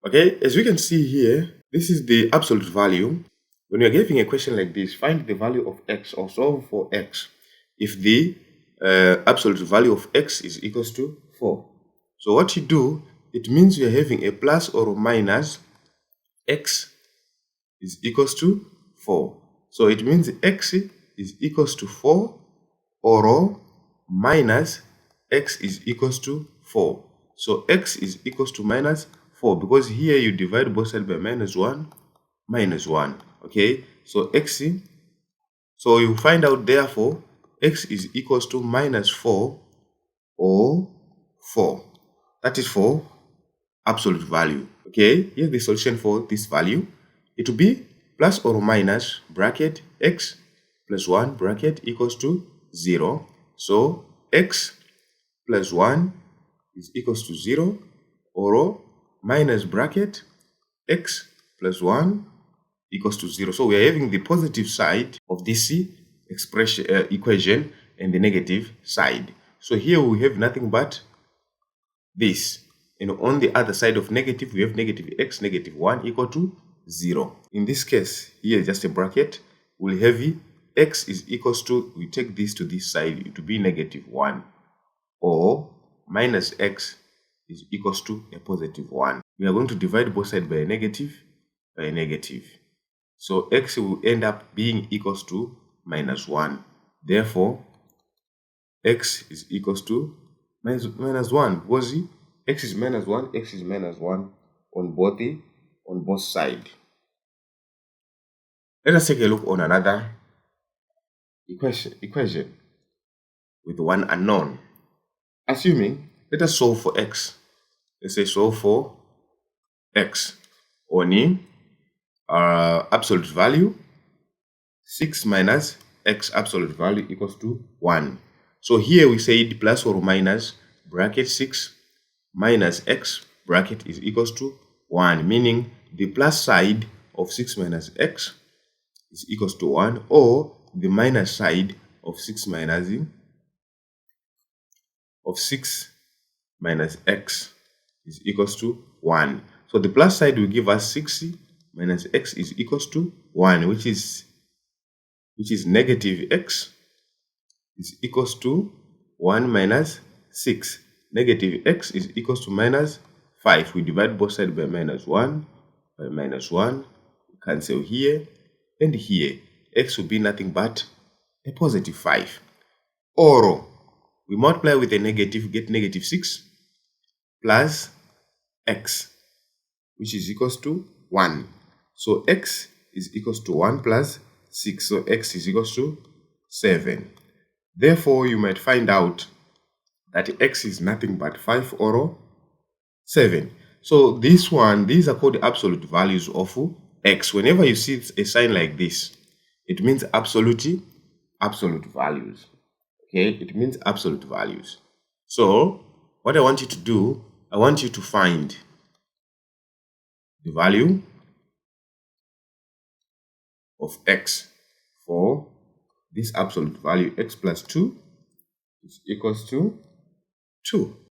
Okay, as we can see here, this is the absolute value. When you're giving a question like this, find the value of x or solve for x if the absolute value of x is equals to 4. So what you do, it means you're having a plus or a minus x is equals to 4. So it means x is equals to 4 or minus x is equals to 4. So x is equals to minus 4 because here you divide both sides by minus 1, okay? So so you find out therefore x is equals to minus 4 or 4. That is for absolute value, okay? Here's the solution for this value. It will be plus or minus bracket x plus 1 bracket equals to 0. So x plus 1 is equals to 0 or minus bracket x plus 1 equals to 0. So we are having the positive side of this expression equation and the negative side. So here we have nothing but this. And on the other side of negative, we have negative x, negative 1 equal to 0. In this case, here just a bracket, we'll have x is equals to, we take this to this side, it will be negative 1. Or minus x is equals to a positive 1. We are going to divide both sides by a negative, So x will end up being equals to minus 1. Therefore, x is equals to minus 1 because x is minus 1, x is minus 1 on both sides. Let us take a look on another equation with one unknown. Assuming, let us solve for x. Let's say solve for x on absolute value 6 minus x absolute value equals to 1. So here we said plus or minus bracket 6 minus x bracket is equals to 1, meaning the plus side of 6 minus x is equals to 1 or the minus side of 6 minus x is equals to 1. So the plus side will give us 6 minus x is equals to 1, which is negative x is equals to 1 minus 6. Negative x is equals to minus 5. We divide both sides by minus 1. We cancel here and here. X will be nothing but a positive 5. Or we multiply with a negative, get negative 6 plus x, which is equals to 1. So x is equals to 1 plus 6. So x is equals to 7. Therefore, you might find out that x is nothing but 5 or 7. So these are called the absolute values of x. Whenever you see a sign like this, it means absolute values. Okay, it means absolute values. So what I want you to do, I want you to find the value of x for this absolute value. X plus 2 is equals to 2.